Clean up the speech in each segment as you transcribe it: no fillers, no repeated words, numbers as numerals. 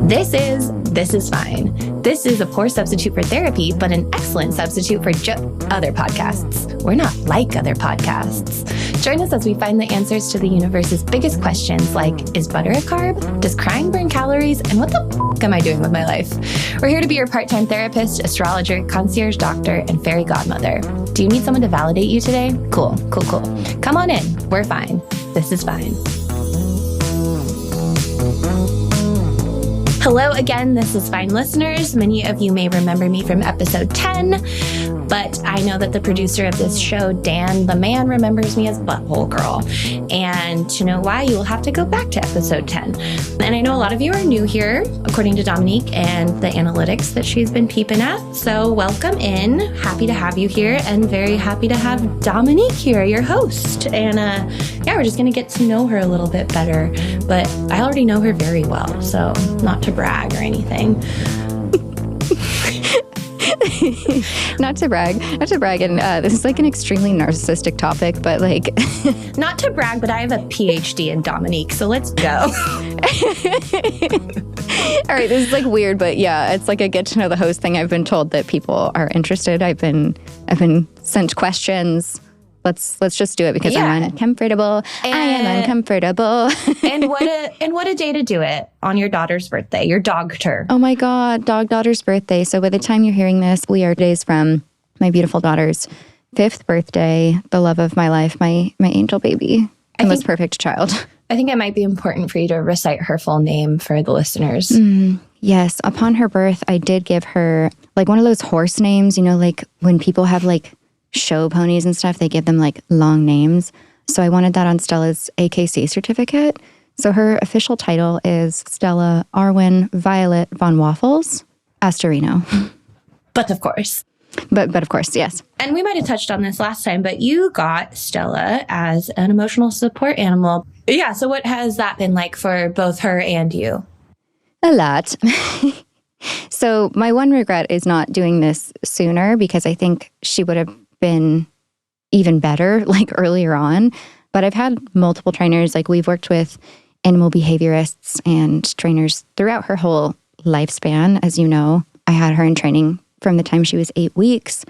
This is Fine. This is a poor substitute for therapy, but an excellent substitute for other podcasts. We're not like other podcasts. Join us as we find the answers to the universe's biggest questions like, is butter a carb? Does crying burn calories? And what the f*** am I doing with my life? We're here to be your part-time therapist, astrologer, concierge doctor, and fairy godmother. Do you need someone to validate you today? Cool. Come on in. We're fine. This is fine. Hello again, This is Fine listeners. Many of you may remember me from episode 10, but I know that the producer of this show, Dan the Man, remembers me as Butthole Girl. And to know why, you will have to go back to episode 10. And I know a lot of you are new here, according to Dominique and the analytics that she's been peeping at. So welcome in. Happy to have you here and very happy to have Dominique here, your host. And we're just going to get to know her a little bit better. But I already know her very well, so not to brag or anything. Not to brag. And this is like an extremely narcissistic topic, but like... Not to brag, but I have a PhD in Dominique, so let's go. All right, this is like weird, but yeah, it's like a get to know the host thing. I've been told that people are interested. I've been sent questions. Let's just do it because I'm uncomfortable. I am uncomfortable. and what a day to do it on your daughter's birthday, your dogter. Oh my God, daughter's birthday. So by the time you're hearing this, we are days from my beautiful daughter's 5th birthday, the love of my life, my angel baby, the most perfect child. I think it might be important for you to recite her full name for the listeners. Yes, upon her birth, I did give her like one of those horse names, you know, like when people have like show ponies and stuff, they give them like long names. So I wanted that on Stella's AKC certificate. So her official title is Stella Arwen Violet Von Waffles Astorino. But of course. But of course, yes. And we might have touched on this last time, but you got Stella as an emotional support animal. Yeah, so what has that been like for both her and you? A lot. So my one regret is not doing this sooner because I think she would have been even better like earlier on. But I've had multiple trainers, like we've worked with animal behaviorists and trainers throughout her whole lifespan. As you know, I had her in training from the time she was 8 weeks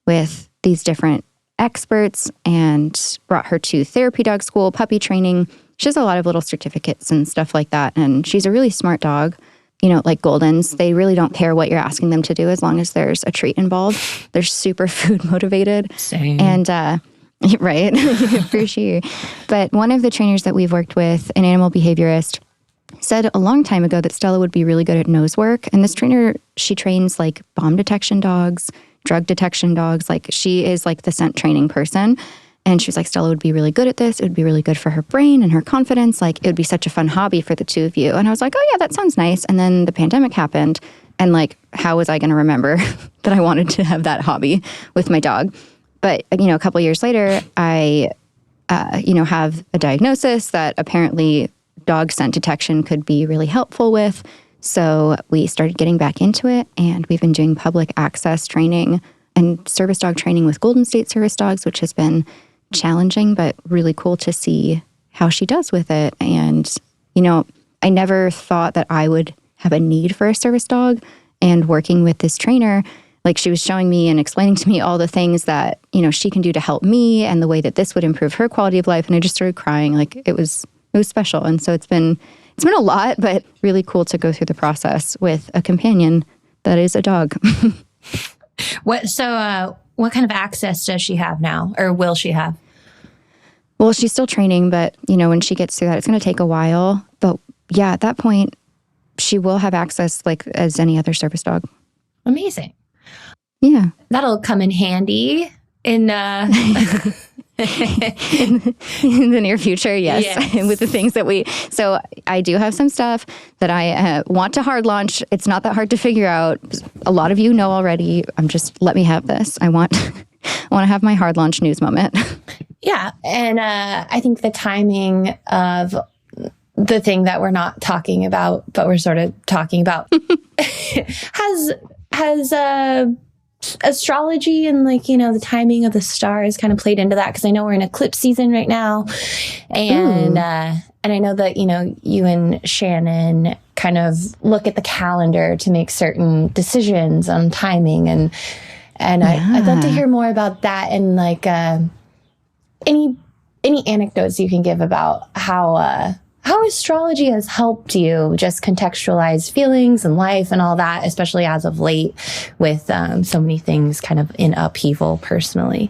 with these different experts and brought her to therapy dog school, puppy training. She has a lot of little certificates and stuff like that. And she's a really smart dog. You know, like Goldens, they really don't care what you're asking them to do as long as there's a treat involved. They're super food motivated. Same. And, right, for sure. But one of the trainers that we've worked with, an animal behaviorist, said a long time ago that Stella would be really good at nose work. And this trainer, she trains like bomb detection dogs, drug detection dogs. Like she is like the scent training person. And she was like, Stella would be really good at this. It would be really good for her brain and her confidence. Like, it would be such a fun hobby for the two of you. And I was like, oh, yeah, that sounds nice. And then the pandemic happened. And like, how was I going to remember that I wanted to have that hobby with my dog? But, you know, a couple of years later, I, have a diagnosis that apparently dog scent detection could be really helpful with. So we started getting back into it. And we've been doing public access training and service dog training with Golden State service dogs, which has been challenging, but really cool to see how she does with it. And, you know, I never thought that I would have a need for a service dog. And working with this trainer, like she was showing me and explaining to me all the things that, you know, she can do to help me and the way that this would improve her quality of life. And I just started crying. Like it was special. And so it's been a lot, but really cool to go through the process with a companion that is a dog. What kind of access does she have now, or will she have? Well, she's still training, but, you know, when she gets through that, it's going to take a while. But yeah, at that point, she will have access like as any other service dog. Amazing. Yeah. That'll come in handy in in the near future, yes. With the things that so I do have some stuff that I want to hard launch. It's not that hard to figure out. A lot of you know already. Let me have this. I want to have my hard launch news moment. Yeah. And I think the timing of the thing that we're not talking about, but we're sort of talking about has astrology and like, you know, the timing of the stars kind of played into that, because I know we're in eclipse season right now. And And I know that, you and Shannon kind of look at the calendar to make certain decisions on timing. And I'd love to hear more about that, and like any anecdotes you can give about how astrology has helped you just contextualize feelings and life and all that, especially as of late with so many things kind of in upheaval personally.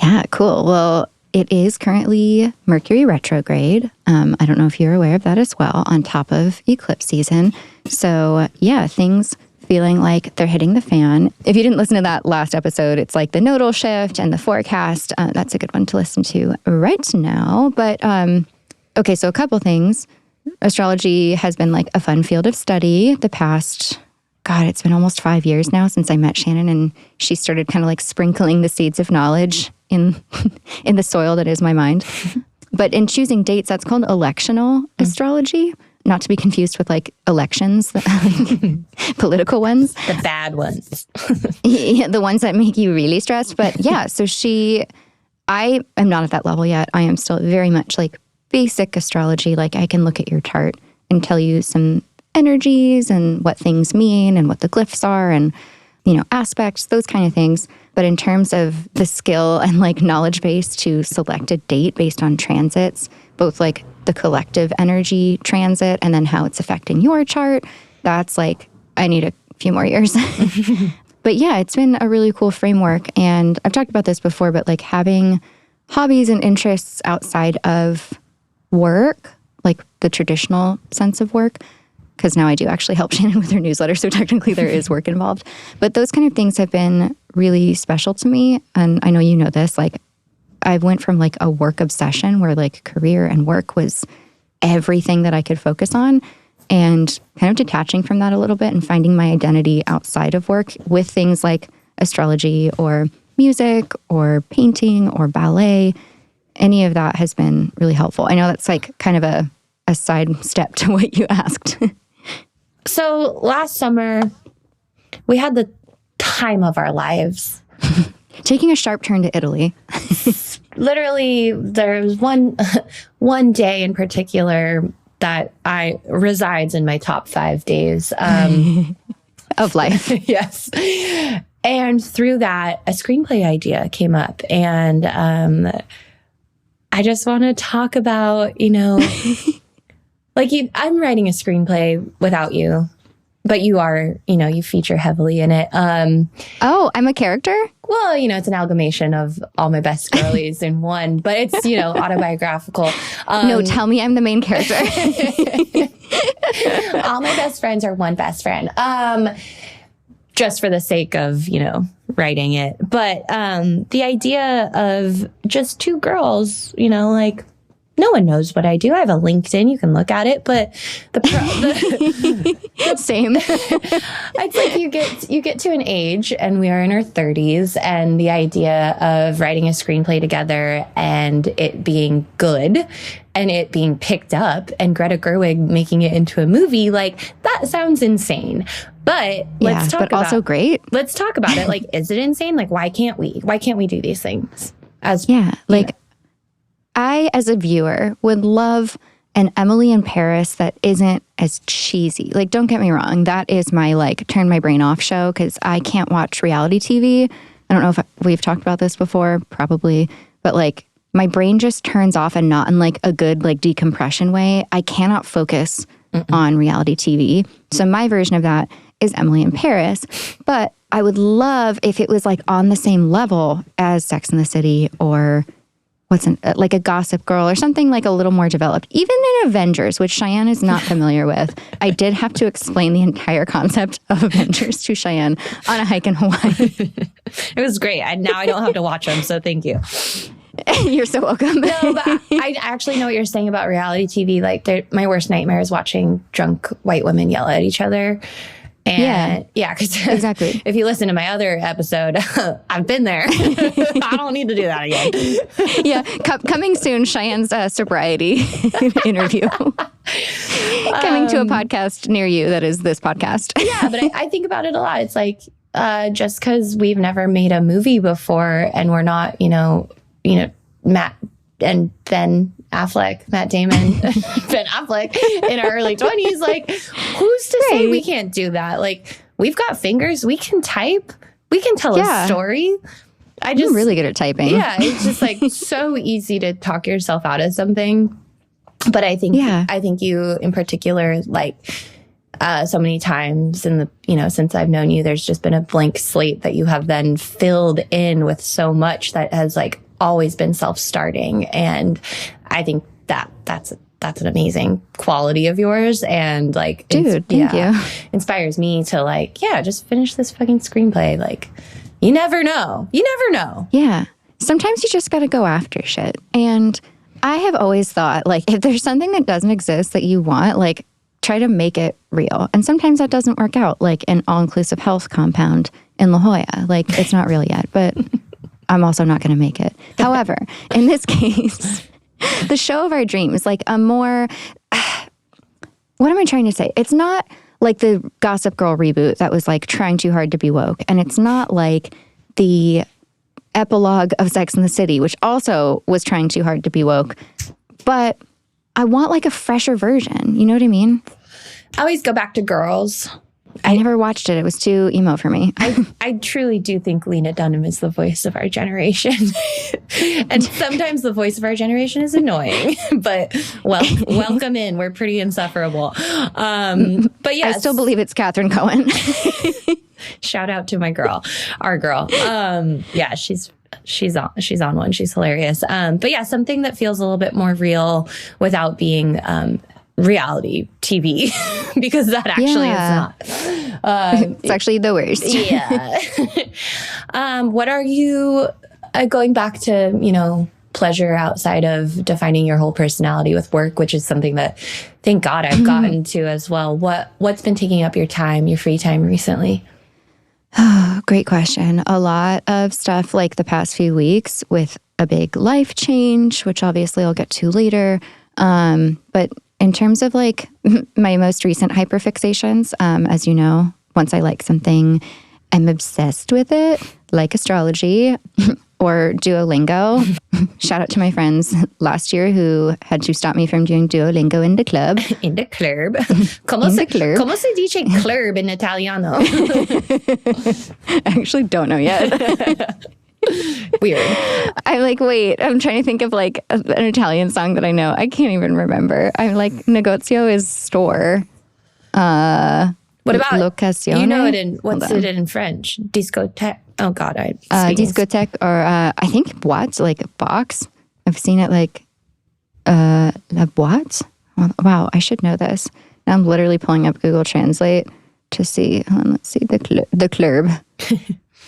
Yeah, cool. Well, it is currently Mercury retrograde. I don't know if you're aware of that as well, on top of eclipse season. So yeah, things feeling like they're hitting the fan. If you didn't listen to that last episode, it's like the nodal shift and the forecast. That's a good one to listen to right now. But okay, so a couple things. Astrology has been like a fun field of study the past, it's been almost 5 years now since I met Shannon, and she started kind of like sprinkling the seeds of knowledge in the soil that is my mind. But in choosing dates, that's called electional astrology, not to be confused with like elections, like political ones. The bad ones. Yeah, the ones that make you really stressed. But yeah, so I am not at that level yet. I am still very much like basic astrology. Like I can look at your chart and tell you some energies and what things mean and what the glyphs are and, aspects, those kind of things. But in terms of the skill and like knowledge base to select a date based on transits, both like the collective energy transit and then how it's affecting your chart, that's like, I need a few more years. But yeah, it's been a really cool framework. And I've talked about this before, but like having hobbies and interests outside of work, like the traditional sense of work, because now I do actually help Shannon with her newsletter, so technically there is work involved. But those kind of things have been really special to me. And I know you know this, like I went from like a work obsession where like career and work was everything that I could focus on, and kind of detaching from that a little bit and finding my identity outside of work with things like astrology or music or painting or ballet. Any of that has been really helpful. I know that's like kind of a side step to what you asked. So last summer, we had the time of our lives. Taking a sharp turn to Italy. Literally, there was one day in particular that resides in my top 5 days of life. Yes. And through that, a screenplay idea came up. And I just want to talk about, like I'm writing a screenplay without you, but you are, you feature heavily in it. Oh, I'm a character? Well, it's an amalgamation of all my best girlies in one, but it's, autobiographical. No, tell me I'm the main character. All my best friends are one best friend. Just for the sake of, writing it. But the idea of just 2 girls, like, no one knows what I do. I have a LinkedIn. You can look at it. But Same. It's like you get to an age, and we are in our 30s, and the idea of writing a screenplay together and it being good and it being picked up and Greta Gerwig making it into a movie, like that sounds insane. But let's talk about also great. Let's talk about it. Like, is it insane? Like, why can't we? Why can't we do these things? I, as a viewer, would love an Emily in Paris that isn't as cheesy. Like, don't get me wrong. That is my, like, turn my brain off show, because I can't watch reality TV. I don't know if we've talked about this before, probably. But, like, my brain just turns off, and not in, like, a good, like, decompression way. I cannot focus on reality TV. So my version of that is Emily in Paris. But I would love if it was, like, on the same level as Sex and the City, or like a Gossip Girl, or something like a little more developed. Even in Avengers, which Cheyenne is not familiar with. I did have to explain the entire concept of Avengers to Cheyenne on a hike in Hawaii. It was great. Now I don't have to watch them, so thank you. You're so welcome. No, but I actually know what you're saying about reality TV. Like, my worst nightmare is watching drunk white women yell at each other. And because exactly. If you listen to my other episode, I've been there. I don't need to do that again. Yeah, coming soon, Cheyenne's sobriety interview. Coming to a podcast near you that is this podcast. Yeah, but I think about it a lot. It's like, just because we've never made a movie before, and we're not, Matt and then Matt Damon, Ben Affleck in our early 20s. Like, who's to say we can't do that? Like, we've got fingers. We can type. We can tell a story. I'm really good at typing. Yeah, it's just like so easy to talk yourself out of something. But I think you in particular, like, so many times in the, since I've known you, there's just been a blank slate that you have then filled in with so much that has like always been self-starting. And I think that's an amazing quality of yours. And like, dude, thank you. Inspires me to like, just finish this fucking screenplay. Like, you never know. Yeah. Sometimes you just got to go after shit. And I have always thought, like, if there's something that doesn't exist that you want, like, try to make it real. And sometimes that doesn't work out, like an all-inclusive health compound in La Jolla. Like, it's not real yet, but I'm also not going to make it. However, in this case, the show of our dreams, like a more, what am I trying to say? It's not like the Gossip Girl reboot that was like trying too hard to be woke. And it's not like the epilogue of Sex and the City, which also was trying too hard to be woke. But I want like a fresher version. You know what I mean? I always go back to Girls. I never watched it. It was too emo for me. I truly do think Lena Dunham is the voice of our generation. And sometimes the voice of our generation is annoying. But, welcome in. We're pretty insufferable. But yes. I still believe it's Catherine Cohen. Shout out to our girl. She's on one. She's hilarious. But yeah, something that feels a little bit more real without being reality TV, because that actually is not. It's actually the worst. Yeah. What are you going back to, pleasure outside of defining your whole personality with work, which is something that, thank God, I've gotten to as well. What's been taking up your free time recently? Oh, great question. A lot of stuff like the past few weeks with a big life change, which obviously I'll get to later. But in terms of like my most recent hyperfixations, as you know, once I like something, I'm obsessed with it, like astrology or Duolingo. Shout out to my friends last year who had to stop me from doing Duolingo in the club. In the club. Como se dice club in Italiano? I actually don't know yet. Weird. I'm like, wait, I'm trying to think of like an Italian song that I know. I can't even remember. I'm like, negozio is store. What about locazione? You know it what's it in French? Discotheque. Oh God, discotheque, or I think boîte, like box. I've seen it like la boîte. Wow, I should know this. Now I'm literally pulling up Google Translate to see. Let's see the club.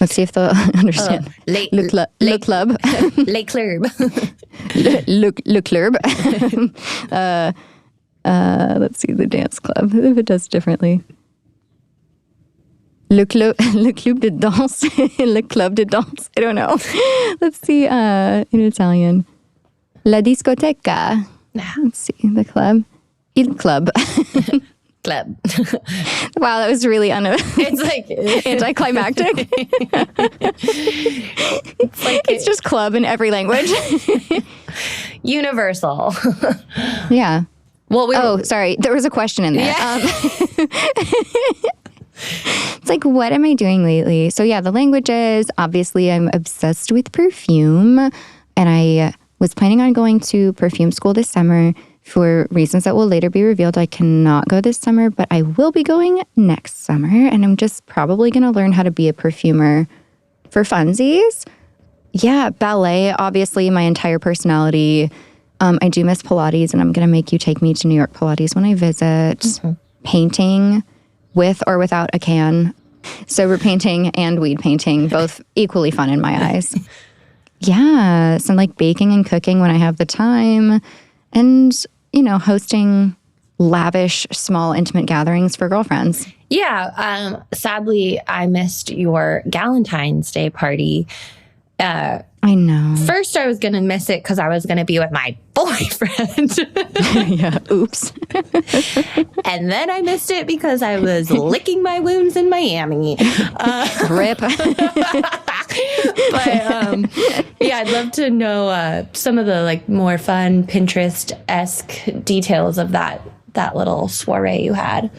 Let's see if they'll understand. Le club. Le club. Le club. Let's see the dance club, if it does differently. Le club de danse. Le club de danse. I don't know. Let's see in Italian. La discoteca. Let's see, the club. Il club. Club. Wow, that was really it's like anticlimactic. It's just club in every language. Universal. Yeah. Well, sorry. There was a question in there. Yeah. It's like, what am I doing lately? So yeah, the languages. Obviously, I'm obsessed with perfume. And I was planning on going to perfume school this summer. For reasons that will later be revealed, I cannot go this summer, but I will be going next summer. And I'm just probably going to learn how to be a perfumer for funsies. Yeah, ballet, obviously, my entire personality. I do miss Pilates, and I'm going to make you take me to New York Pilates when I visit. Mm-hmm. Painting, with or without a can. Sober painting and weed painting, both equally fun in my eyes. Yeah, some like baking and cooking when I have the time. And, hosting lavish, small, intimate gatherings for girlfriends. Yeah. Sadly, I missed your Galentine's Day party. I know. First, I was going to miss it because I was going to be with my boyfriend. Yeah. Oops. And then I missed it because I was licking my wounds in Miami. Rip. But yeah, I'd love to know some of the like more fun Pinterest-esque details of that little soiree you had.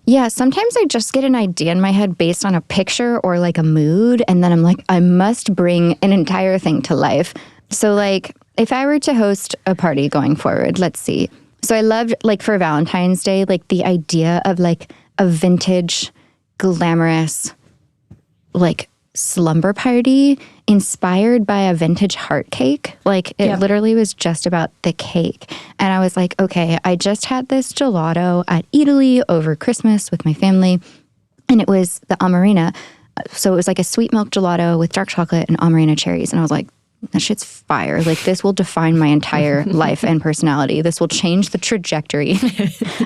Yeah, sometimes I just get an idea in my head based on a picture or like a mood, and then I'm like, I must bring an entire thing to life. So like, if I were to host a party going forward, let's see. So I loved, like, for Valentine's Day, like the idea of like a vintage, glamorous, like slumber party inspired by a vintage heart cake. Like, it literally was just about the cake. And I was like, okay, I just had this gelato at Italy over Christmas with my family, and it was the Amarena. So it was like a sweet milk gelato with dark chocolate and Amarena cherries. And I was like, that shit's fire. Like, this will define my entire life and personality. This will change the trajectory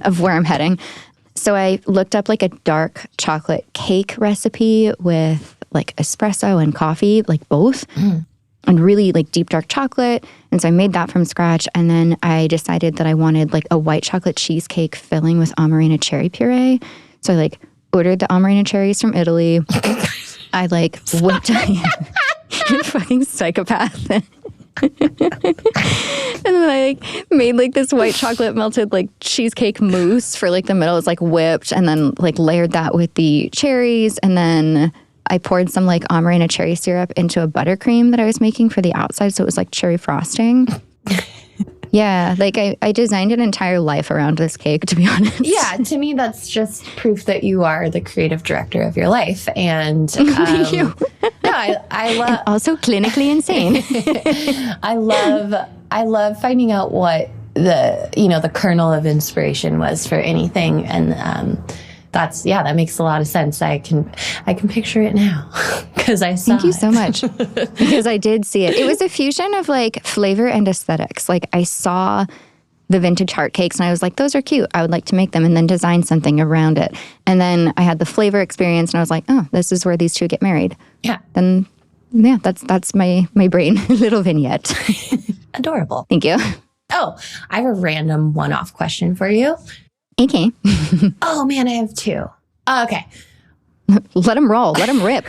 of where I'm heading. So I looked up like a dark chocolate cake recipe with like espresso and coffee, like both, and really like deep dark chocolate. And so I made that from scratch. And then I decided that I wanted like a white chocolate cheesecake filling with Amarena cherry puree. So I like ordered the Amarena cherries from Italy. I like whipped you fucking psychopath. And then I like made like this white chocolate melted like cheesecake mousse for like the middle. It's like whipped, and then like layered that with the cherries, and then I poured some like Amarena cherry syrup into a buttercream that I was making for the outside, so it was like cherry frosting. Yeah, like I designed an entire life around this cake, to be honest. Yeah, to me, that's just proof that you are the creative director of your life. And Thank you. No, I love also clinically insane. I love finding out what the kernel of inspiration was for anything, and that makes a lot of sense. I can picture it now because I saw. Thank you so much, because I did see it. It was a fusion of like flavor and aesthetics. Like, I saw the vintage heart cakes and I was like, those are cute. I would like to make them, and then design something around it. And then I had the flavor experience and I was like, oh, this is where these two get married. Yeah. Then yeah, that's my brain little vignette. Adorable. Thank you. Oh, I have a random one-off question for you. Okay. Oh man, I have two. Okay. Let them roll. Let them rip.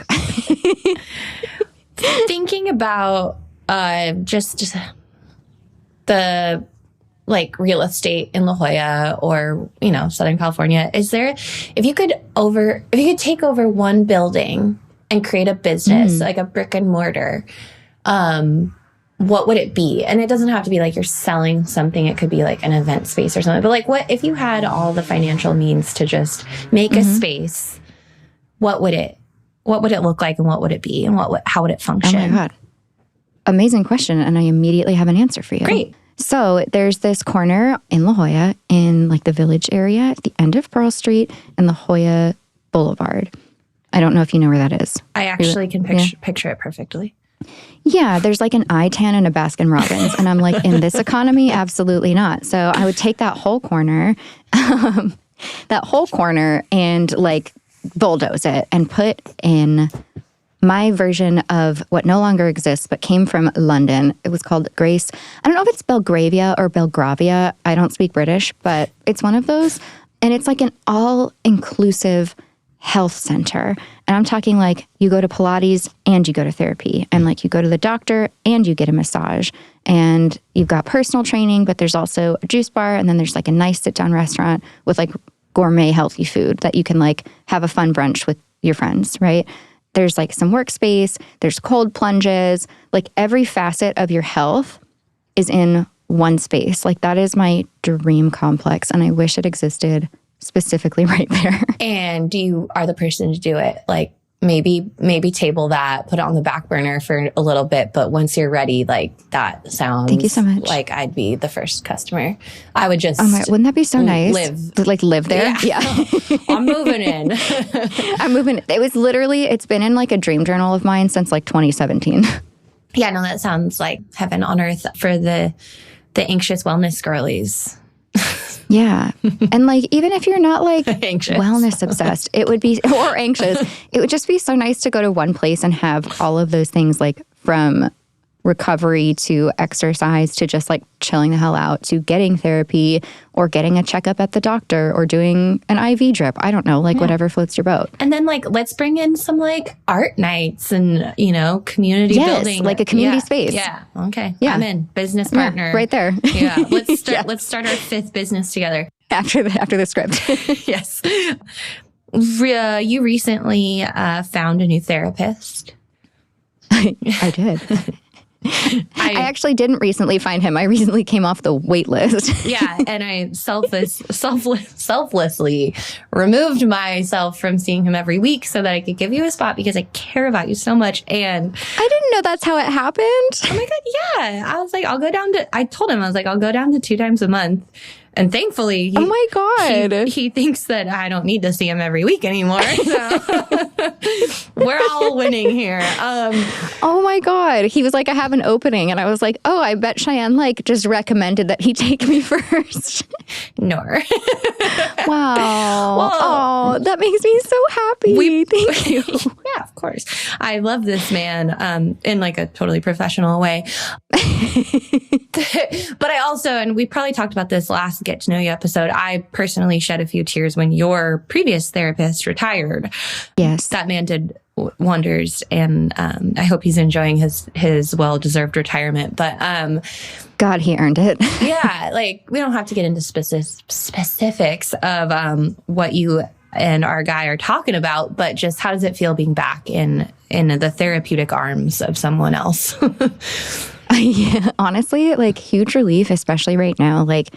Thinking about just the like real estate in La Jolla or Southern California, if you could take over one building and create a business, like a brick and mortar, what would it be? And it doesn't have to be like you're selling something. It could be like an event space or something. But like, what if you had all the financial means to just make a space? What would it look like, and what would it be, and how would it function? Oh my God. Amazing question. And I immediately have an answer for you. Great. So there's this corner in La Jolla in like the Village area at the end of Pearl Street and La Jolla Boulevard. I don't know if you know where that is. I actually can picture it perfectly. Yeah, there's like an iTan and a Baskin Robbins. And I'm like, in this economy, absolutely not. So I would take that whole corner, and like bulldoze it and put in my version of what no longer exists, but came from London. It was called Grace. I don't know if it's Belgravia or Belgravia. I don't speak British, but it's one of those. And it's like an all-inclusive health center. And I'm talking like you go to Pilates and you go to therapy, and like you go to the doctor and you get a massage, and you've got personal training, but there's also a juice bar, and then there's like a nice sit-down restaurant with like gourmet healthy food that you can like have a fun brunch with your friends, right? There's like some workspace, there's cold plunges, like every facet of your health is in one space. Like, that is my dream complex, and I wish it existed specifically right there. And you are the person to do it. Like, maybe table that, put it on the back burner for a little bit, but once you're ready, like, that sounds Thank you so much. Like I'd be the first customer. I would just wouldn't that be so nice? Live there? Yeah. I'm moving in. I'm moving. It's been in like a dream journal of mine since like 2017. Yeah, no, that sounds like heaven on earth for the anxious wellness girlies. Yeah. And like, even if you're not like anxious, wellness obsessed, it would be, or anxious, it would just be so nice to go to one place and have all of those things, like from recovery to exercise to just like chilling the hell out to getting therapy or getting a checkup at the doctor or doing an IV drip. I don't know, like whatever floats your boat. And then like, let's bring in some like art nights and, you know, community building. Like a community space. Yeah. Okay. Yeah. I'm in. Business partner. Yeah, right there. Yeah. Let's start our 5th business together. After the script. Yes. You recently found a new therapist. I did. I actually didn't recently find him. I recently came off the wait list. Yeah, and I selflessly removed myself from seeing him every week so that I could give you a spot because I care about you so much. And I didn't know that's how it happened. Oh my God, yeah. I was like, I told him, I'll go down to 2 times a month. And thankfully, oh my God, he thinks that I don't need to see him every week anymore. So we're all winning here. Oh my God, he was like, I have an opening, and I was like, oh, I bet Cheyenne like just recommended that he take me first. Nor. Wow. Whoa. Oh, that makes me so happy. Thank you. Yeah, of course. I love this man in like a totally professional way. But I also, and we probably talked about this last Get to Know You episode, I personally shed a few tears when your previous therapist retired. Yes. That man did wonders, and I hope he's enjoying his well-deserved retirement. But God, he earned it. Yeah, like we don't have to get into specifics of what you and our guy are talking about, but just how does it feel being back in the therapeutic arms of someone else? Yeah, honestly, like huge relief, especially right now. Like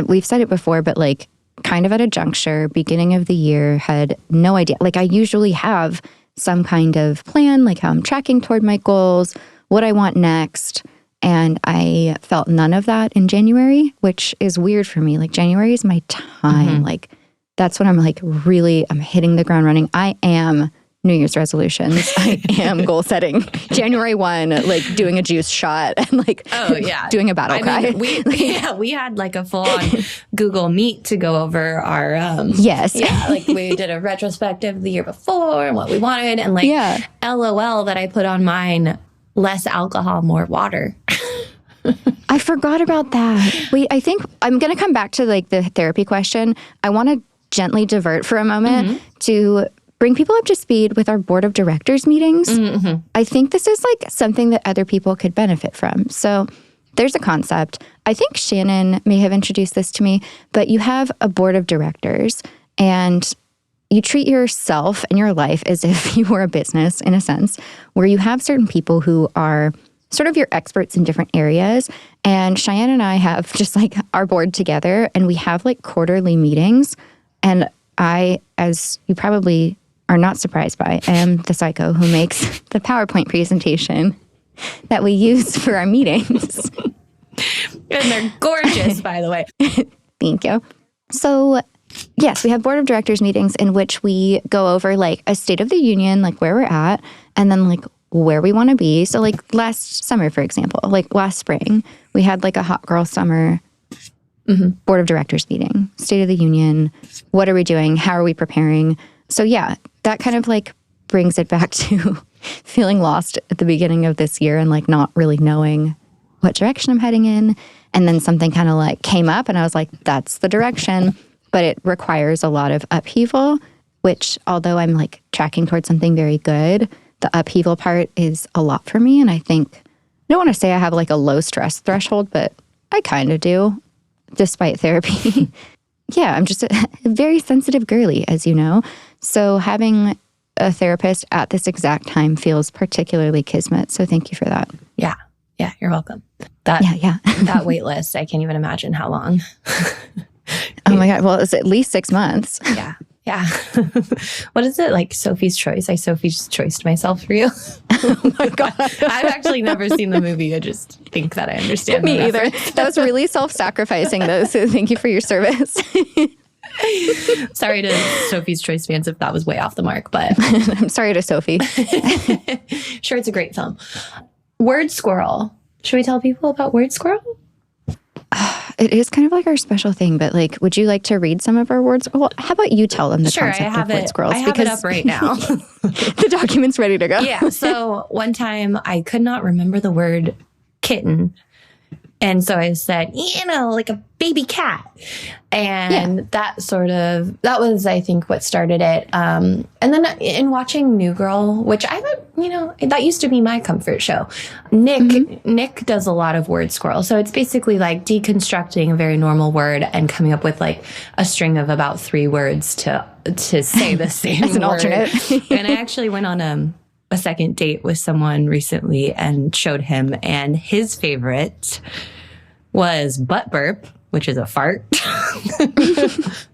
we've said it before, but like kind of at a juncture, beginning of the year, had no idea. Like I usually have some kind of plan, like how I'm tracking toward my goals, what I want next. And I felt none of that in January, which is weird for me. Like January is my time. Mm-hmm. Like that's when I'm like really, I'm hitting the ground running. I am New Year's resolutions. I am goal setting. January 1, like doing a juice shot and like doing a battle cry. Mean, we had like a full on Google Meet to go over our yes. Yeah, like we did a retrospective the year before and what we wanted, and like LOL that I put on mine, less alcohol, more water. I forgot about that. I think I'm going to come back to like the therapy question. I want to gently divert for a moment to bring people up to speed with our board of directors meetings. Mm-hmm. I think this is like something that other people could benefit from. So there's a concept. I think Shannon may have introduced this to me, but you have a board of directors and you treat yourself and your life as if you were a business in a sense, where you have certain people who are sort of your experts in different areas. And Cheyenne and I have just like our board together and we have like quarterly meetings. And I, as you probably are not surprised by, I am the psycho who makes the PowerPoint presentation that we use for our meetings. And they're gorgeous, by the way. Thank you. So yes, we have board of directors meetings in which we go over like a state of the union, like where we're at, and then like where we want to be. So like last summer, for example, like last spring, we had like a hot girl summer board of directors meeting, state of the union. What are we doing? How are we preparing? So yeah, that kind of like brings it back to feeling lost at the beginning of this year and like not really knowing what direction I'm heading in. And then something kind of like came up and I was like, that's the direction. But it requires a lot of upheaval, which although I'm like tracking towards something very good, the upheaval part is a lot for me. And I think, I don't want to say I have like a low stress threshold, but I kind of do, despite therapy. Yeah, I'm just a very sensitive girly, as you know. So having a therapist at this exact time feels particularly kismet. So thank you for that. Yeah. Yeah, you're welcome. That wait list, I can't even imagine how long. Oh my God. Well, it's at least 6 months. Yeah. Yeah. What is it? Like Sophie's Choice? I Sophie's Choiced myself for you. Oh my God. I've actually never seen the movie. I just think that I understand. Me either. That was really self-sacrificing though. So thank you for your service. Sorry to Sophie's Choice fans if that was way off the mark, but I'm sorry to Sophie. Sure, it's a great film. Word Squirrel. Should we tell people about Word Squirrel? It is kind of like our special thing, but like, would you like to read some of our words? Well, how about you tell them the concept of word squirrels? I have it up right now. The document's ready to go. Yeah. So one time I could not remember the word kitten. And so I said, like a baby cat. And that was, I think, what started it. And then in watching New Girl, which I haven't, that used to be my comfort show. Nick does a lot of word swirl. So it's basically like deconstructing a very normal word and coming up with like a string of about 3 words to say the same as an word. Alternate. And I actually went on a second date with someone recently and showed him, and his favorite was butt burp, which is a fart.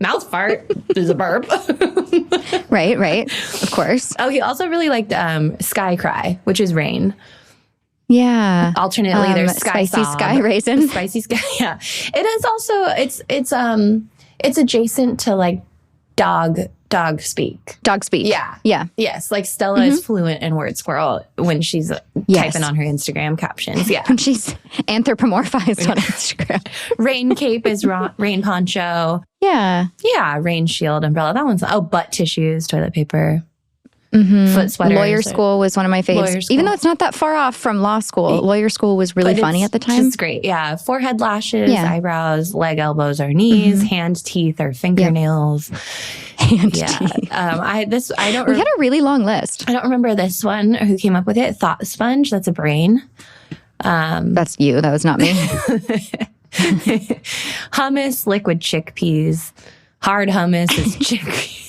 Mouth fart is a burp. Right. Of course. Oh, he also really liked sky cry, which is rain. Yeah. Alternately, there's sky spicy sob. sky raisin. Spicy sky. Yeah. It is also it's adjacent to like dog speak. Dog speak. Yeah. Yes. Like Stella is fluent in word swirl when she's typing on her Instagram captions. Yeah. When she's anthropomorphized on Instagram. Rain cape is rain poncho. Yeah. Yeah. Rain shield, umbrella. That one's, butt tissues, toilet paper, foot sweaters. Lawyer school was one of my faves. Even though it's not that far off from law school, lawyer school was really funny at the time. It's great. Yeah. Forehead, lashes, eyebrows, leg, elbows, or knees, hand, teeth, or fingernails. Hand teeth. We had a really long list. I don't remember this one or who came up with it. Thought sponge. That's a brain. That's you. That was not me. Hummus, liquid chickpeas. Hard hummus is chickpeas.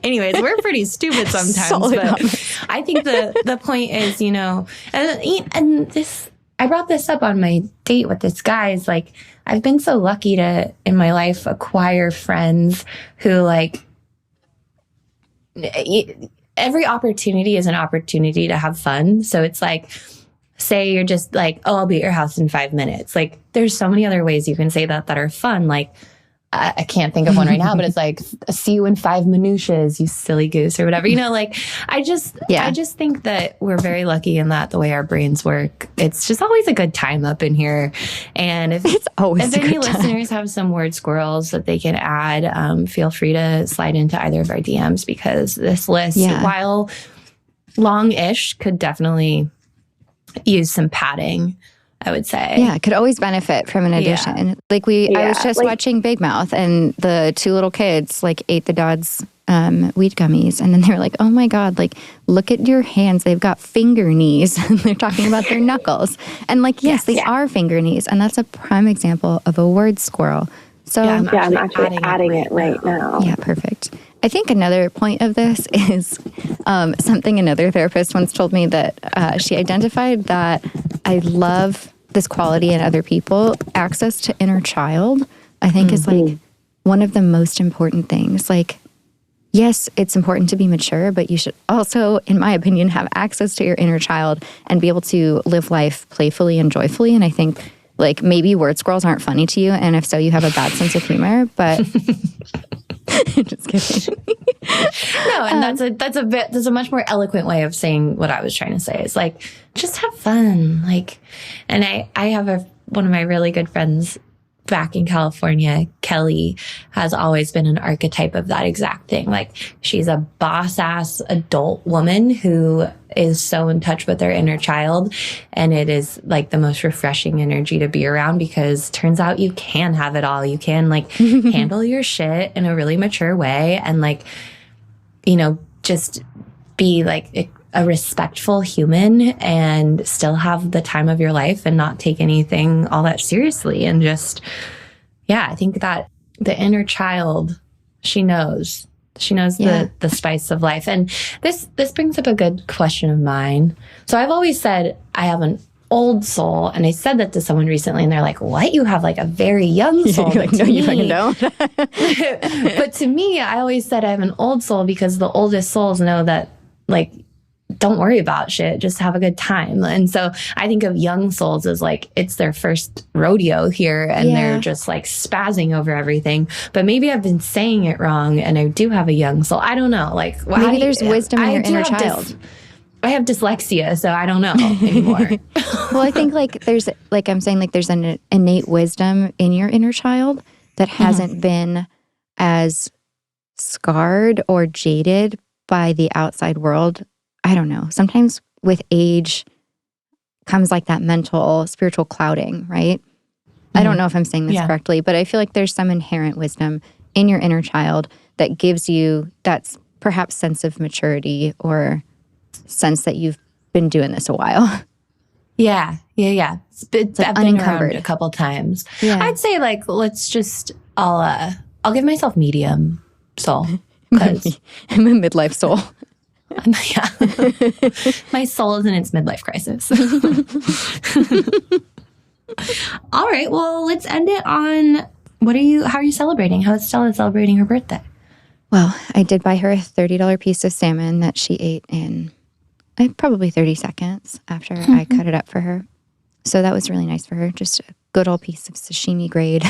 Anyways, we're pretty stupid sometimes, but I think the point is, and this, I brought this up on my date with this guy, is like, I've been so lucky to, in my life, acquire friends who like, every opportunity is an opportunity to have fun. So it's like, say you're just like, I'll be at your house in 5 minutes. Like, there's so many other ways you can say that are fun. Like, I can't think of one right now, but it's like, see you in 5 minutiaes, you silly goose, or whatever. I just think that we're very lucky in that the way our brains work. It's just always a good time up in here. And if any listeners have some word squirrels that they can add, feel free to slide into either of our DMs, because this list, while long-ish, could definitely use some padding, I would say. Yeah, could always benefit from an addition. Yeah. Like I was just watching Big Mouth, and the 2 little kids like ate the dog's weed gummies, and then they were like, "Oh my God! Like, look at your hands; they've got finger knees." And they're talking about their knuckles, and like, yes, they are finger knees, and that's a prime example of a word squirrel. So I'm actually adding it right now. Yeah, perfect. I think another point of this is something another therapist once told me, that she identified that I love this quality in other people. Access to inner child, I think, is like one of the most important things. Like, yes, it's important to be mature, but you should also, in my opinion, have access to your inner child and be able to live life playfully and joyfully. And I think, like, maybe word squirrels aren't funny to you, and if so, you have a bad sense of humor, but just kidding. No, and that's a much more eloquent way of saying what I was trying to say. It's like, just have fun. Like, and I have one of my really good friends back in California, Kelly, has always been an archetype of that exact thing. Like, she's a boss ass adult woman who is so in touch with her inner child. And it is like the most refreshing energy to be around, because turns out you can have it all. You can like handle your shit in a really mature way, and like, just be like a respectful human and still have the time of your life and not take anything all that seriously. And just, I think that the inner child, she knows the spice of life. And this brings up a good question of mine. So I've always said I have an old soul, and I said that to someone recently, and they're like, "What? You have like a very young soul?" Like, no, you fucking don't. But to me, I always said I have an old soul, because the oldest souls know that, like, don't worry about shit, just have a good time. And so I think of young souls as like, it's their first rodeo here, and they're just like spazzing over everything. But maybe I've been saying it wrong, and I do have a young soul. I don't know. Like, maybe there's wisdom in your inner child. I have dyslexia, so I don't know anymore. Well, I think there's an innate wisdom in your inner child that hasn't been as scarred or jaded by the outside world. I don't know. Sometimes with age comes like that mental, spiritual clouding, right? I don't know if I'm saying this correctly, but I feel like there's some inherent wisdom in your inner child that gives you that perhaps sense of maturity or sense that you've been doing this a while. Yeah. I've been around a couple times. Yeah. I'd say I'll give myself medium soul. I'm a midlife soul. My soul is in its midlife crisis. All right. Well, let's end it on how are you celebrating? How is Stella celebrating her birthday? Well, I did buy her a $30 piece of salmon that she ate in probably 30 seconds after I cut it up for her. So that was really nice for her. Just a good old piece of sashimi grade,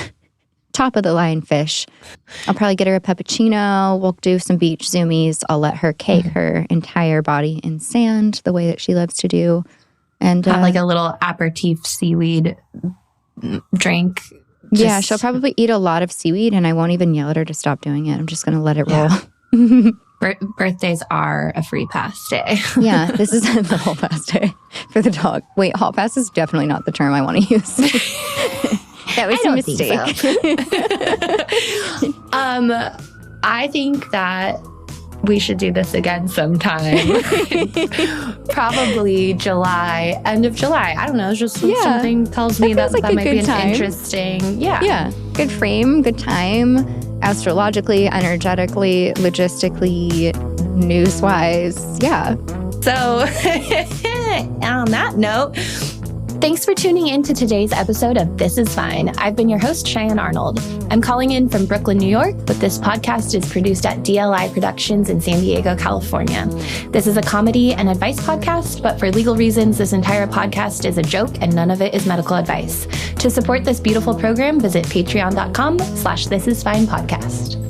top of the line fish. I'll probably get her a puppuccino. We'll do some beach zoomies. I'll let her cake her entire body in sand the way that she loves to do. And have like a little aperitif seaweed drink. Yeah, she'll probably eat a lot of seaweed and I won't even yell at her to stop doing it. I'm just going to let it roll. Birthdays are a free pass day. Yeah, this is the hall pass day for the dog. Wait, hall pass is definitely not the term I want to use. That was a mistake. I think that we should do this again sometime. Probably July, end of July. I don't know. It's just something tells me that might be an interesting. Yeah. Good frame, good time. Astrologically, energetically, logistically, news-wise. Yeah. So on that note, thanks for tuning in to today's episode of This Is Fine. I've been your host, Cheyenne Arnold. I'm calling in from Brooklyn, New York, but this podcast is produced at DLI Productions in San Diego, California. This is a comedy and advice podcast, but for legal reasons, this entire podcast is a joke and none of it is medical advice. To support this beautiful program, visit patreon.com/thisisfinepodcast.